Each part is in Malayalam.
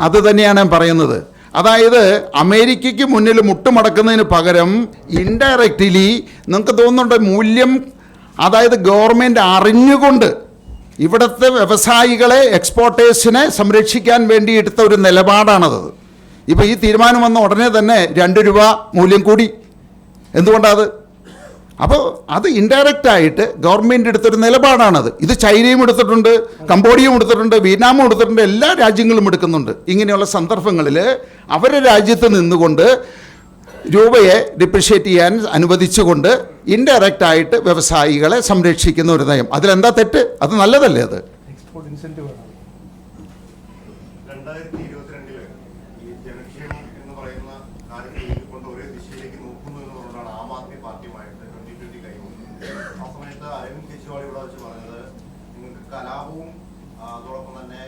അത് തന്നെയാണ് ഞാൻ പറയുന്നത്. അതായത് അമേരിക്കയ്ക്ക് മുന്നിൽ മുട്ടുമടക്കുന്നതിന് പകരം ഇൻഡയറക്റ്റ്ലി നിങ്ങൾക്ക് തോന്നുന്നുണ്ട് മൂല്യം, അതായത് ഗവൺമെൻറ് അറിഞ്ഞുകൊണ്ട് ഇവിടുത്തെ വ്യവസായികളെ, എക്സ്പോർട്ടേഴ്സിനെ സംരക്ഷിക്കാൻ വേണ്ടി എടുത്ത ഒരു നിലപാടാണത്. ഇപ്പോൾ ഈ തീരുമാനം വന്ന ഉടനെ തന്നെ 2 രൂപ മൂല്യം കൂടി. എന്തുകൊണ്ടാണ്? അപ്പോൾ അത് ഇൻഡയറക്റ്റായിട്ട് ഗവൺമെൻറ് എടുത്തൊരു നിലപാടാണത്. ഇത് ചൈനയും എടുത്തിട്ടുണ്ട്, കംബോഡിയയും എടുത്തിട്ടുണ്ട്, വിയറ്റ്നാമും എടുത്തിട്ടുണ്ട്, എല്ലാ രാജ്യങ്ങളും എടുക്കുന്നുണ്ട്. ഇങ്ങനെയുള്ള സന്ദർഭങ്ങളിൽ അവരുടെ രാജ്യത്ത് നിന്നുകൊണ്ട് രൂപയെ ഡിപ്രിഷ്യേറ്റ് ചെയ്യാൻ അനുവദിച്ചുകൊണ്ട് ഇൻഡയറക്റ്റായിട്ട് വ്യവസായികളെ സംരക്ഷിക്കുന്ന ഒരു നയം. അതിലെന്താ തെറ്റ്? അത് നല്ലതല്ലേ? അത് കലാപവും അതോടൊപ്പം തന്നെ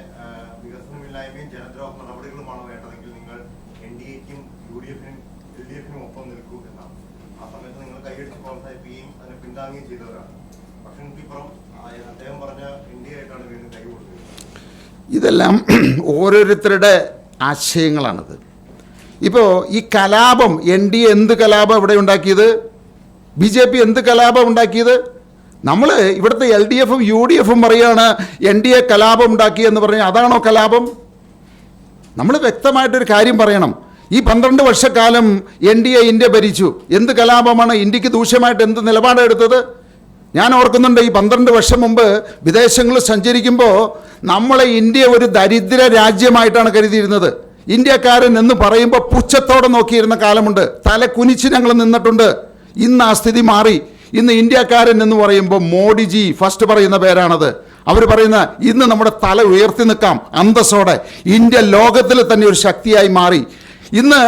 വികസനമില്ലായ്മയും ജനദ്രോഹ നടപടികളുമാണ് വേണ്ടതെങ്കിൽ നിങ്ങൾ NDAയ്ക്കും UDF-നും LDF-നും ഒപ്പം നിൽക്കൂ എന്നാണ്. ആ സമയത്ത് നിങ്ങൾ കൈയടിച്ച് പ്രോത്സാഹിപ്പിക്കുകയും അതിനെ പിന്താങ്ങുകയും ചെയ്തവരാണ്. പക്ഷെ എനിക്കിപ്പുറം അദ്ദേഹം പറഞ്ഞ NDA ആയിട്ടാണ് വീണ്ടും കൈ കൊടുക്കുന്നത്. ഇതെല്ലാം ഓരോരുത്തരുടെ ആശയങ്ങളാണത്. ഇപ്പോൾ ഈ കലാപം, NDA എന്ത് കലാപം ഇവിടെ ഉണ്ടാക്കിയത്? BJP എന്ത് കലാപം ഉണ്ടാക്കിയത്? നമ്മൾ ഇവിടുത്തെ LDF-ഉം UDF-ഉം പറയുകയാണ് NDA കലാപം ഉണ്ടാക്കിയെന്ന് പറഞ്ഞാൽ അതാണോ കലാപം? നമ്മൾ വ്യക്തമായിട്ടൊരു കാര്യം പറയണം. ഈ 12 വർഷക്കാലം NDA ഇന്ത്യ ഭരിച്ചു. എന്ത് കലാപമാണ്? ഇന്ത്യക്ക് ദൂഷ്യമായിട്ട് എന്ത് നിലപാടെടുത്തത്? ഞാൻ ഓർക്കുന്നുണ്ട്, ഈ 12 വർഷം മുമ്പ് വിദേശങ്ങളിൽ സഞ്ചരിക്കുമ്പോൾ നമ്മളെ ഇന്ത്യ ഒരു ദരിദ്ര രാജ്യമായിട്ടാണ് കരുതിയിരുന്നത്. ഇന്ത്യക്കാരൻ എന്ന് പറയുമ്പോൾ പുച്ഛത്തോടെ നോക്കിയിരുന്ന കാലമുണ്ട്. തല കുനിച്ച് ഞങ്ങൾ നിന്നിട്ടുണ്ട്. ഇന്ന് ആ സ്ഥിതി മാറി. ഇന്ന് ഇന്ത്യക്കാരൻ എന്ന് പറയുമ്പോൾ മോഡിജി ഫസ്റ്റ് പറയുന്ന പേരാണത്. അവർ പറയുന്ന ഇന്ന് നമ്മുടെ തല ഉയർത്തി നിൽക്കാം അന്തസ്സോടെ. ഇന്ത്യ ലോകത്തിൽ തന്നെ ഒരു ശക്തിയായി മാറി. ഇന്ന്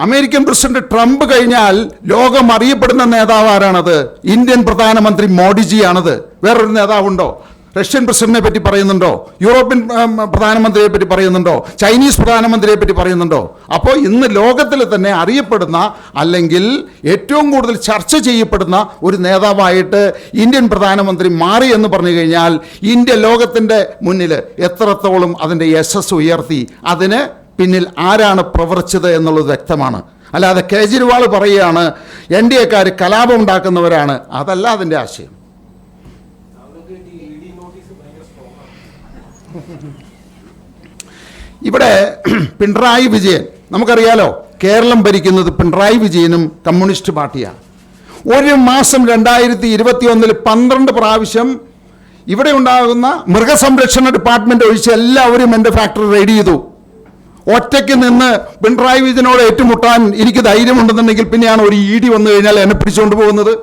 അമേരിക്കൻ പ്രസിഡന്റ് ട്രംപ് കഴിഞ്ഞാൽ ലോകം അറിയപ്പെടുന്ന നേതാവ് ആരാണത്? ഇന്ത്യൻ പ്രധാനമന്ത്രി മോഡിജിയാണത്. വേറൊരു നേതാവുണ്ടോ? റഷ്യൻ പ്രസിഡന്റിനെ പറ്റി പറയുന്നുണ്ടോ? യൂറോപ്യൻ പ്രധാനമന്ത്രിയെ പറ്റി പറയുന്നുണ്ടോ? ചൈനീസ് പ്രധാനമന്ത്രിയെ പറ്റി പറയുന്നുണ്ടോ? അപ്പോൾ ഇന്ന് ലോകത്തിൽ തന്നെ അറിയപ്പെടുന്ന, അല്ലെങ്കിൽ ഏറ്റവും കൂടുതൽ ചർച്ച ചെയ്യപ്പെടുന്ന ഒരു നേതാവായിട്ട് ഇന്ത്യൻ പ്രധാനമന്ത്രി മാറി എന്ന് പറഞ്ഞു കഴിഞ്ഞാൽ ഇന്ത്യ ലോകത്തിൻ്റെ മുന്നിൽ എത്രത്തോളം അതിൻ്റെ യശസ് ഉയർത്തി, അതിന് പിന്നിൽ ആരാണ് പ്രവർത്തിച്ചത് എന്നുള്ളത് വ്യക്തമാണ്. അല്ലാതെ കേജ്രിവാൾ പറയുകയാണ് NDAക്കാർ കലാപം ഉണ്ടാക്കുന്നവരാണ്. അതല്ല അതിൻ്റെ ആശയം. ഇവിടെ പിണറായി വിജയൻ, നമുക്കറിയാലോ കേരളം ഭരിക്കുന്നത് പിണറായി വിജയനും കമ്മ്യൂണിസ്റ്റ് പാർട്ടിയാണ്. ഒരു മാസം 2021 12 പ്രാവശ്യം ഇവിടെ ഉണ്ടാകുന്ന മൃഗസംരക്ഷണ ഡിപ്പാർട്ട്മെൻറ്റ് ഒഴിച്ച് എല്ലാവരും എൻ്റെ ഫാക്ടറി റെയ്ഡ് ചെയ്തു. ഒറ്റയ്ക്ക് നിന്ന് പിണറായി വിജയനോട് ഏറ്റുമുട്ടാൻ എനിക്ക് ധൈര്യമുണ്ടെന്നുണ്ടെങ്കിൽ പിന്നെയാണ് ഒരു ED വന്നു കഴിഞ്ഞാൽ എന്നെ പിടിച്ചുകൊണ്ട് പോകുന്നത്.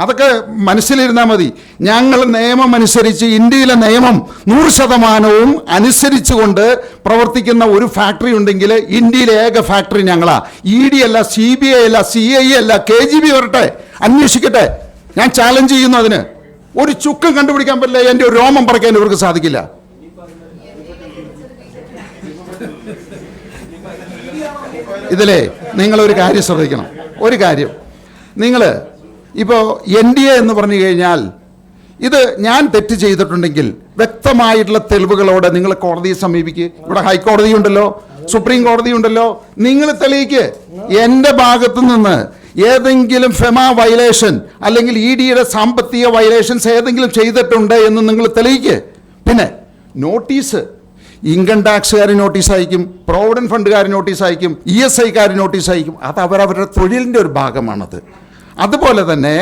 അതൊക്കെ മനസ്സിലിരുന്നാൽ മതി. ഞങ്ങൾ നിയമം അനുസരിച്ച്, ഇന്ത്യയിലെ നിയമം 100% അനുസരിച്ചുകൊണ്ട് പ്രവർത്തിക്കുന്ന ഒരു ഫാക്ടറി ഉണ്ടെങ്കിൽ ഇന്ത്യയിലെ ഏക ഫാക്ടറി ഞങ്ങളാ. ED അല്ല, CBI അല്ല, CIA അല്ല, KGB വരട്ടെ, അന്വേഷിക്കട്ടെ. ഞാൻ ചാലഞ്ച് ചെയ്യുന്നു. അതിന് ഒരു ചുക്കും കണ്ടുപിടിക്കാൻ പറ്റില്ല. എൻ്റെ ഒരു രോമം പറിക്കാൻ ഇവർക്ക് സാധിക്കില്ല. ഇതിലേ നിങ്ങളൊരു കാര്യം ശ്രദ്ധിക്കണം. ഒരു കാര്യം, നിങ്ങൾ ഇപ്പോൾ NDA എന്ന് പറഞ്ഞു കഴിഞ്ഞാൽ ഇത് ഞാൻ തെറ്റ് ചെയ്തിട്ടുണ്ടെങ്കിൽ വ്യക്തമായിട്ടുള്ള തെളിവുകളോടെ നിങ്ങൾ കോടതിയെ സമീപിക്കുക. ഇവിടെ ഹൈക്കോടതി ഉണ്ടല്ലോ, സുപ്രീം കോടതി ഉണ്ടല്ലോ. നിങ്ങൾ തെളിയിക്ക്. എൻ്റെ ഭാഗത്തു നിന്ന് ഏതെങ്കിലും ഫെമ വയലേഷൻ അല്ലെങ്കിൽ EDയുടെ സാമ്പത്തിക വയലേഷൻസ് ഏതെങ്കിലും ചെയ്തിട്ടുണ്ട് എന്ന് നിങ്ങൾ തെളിയിക്ക്. പിന്നെ നോട്ടീസ്, ഇൻകം ടാക്സുകാർ നോട്ടീസ് അയക്കും, പ്രോവിഡൻറ്റ് ഫണ്ടുകാർ നോട്ടീസ് അയക്കും, ESIക്കാർ നോട്ടീസ് അയക്കും. അത് അവരവരുടെ തൊഴിലിൻ്റെ ഒരു ഭാഗമാണത്. അതുപോലെ തന്നെ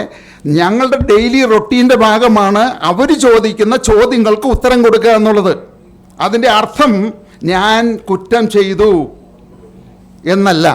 ഞങ്ങളുടെ ഡെയിലി റൊട്ടീൻ്റെ ഭാഗമാണ് അവർ ചോദിക്കുന്ന ചോദ്യങ്ങൾക്ക് ഉത്തരം കൊടുക്കുക എന്നുള്ളത്. അതിൻ്റെ അർത്ഥം ഞാൻ കുറ്റം ചെയ്തു എന്നല്ല.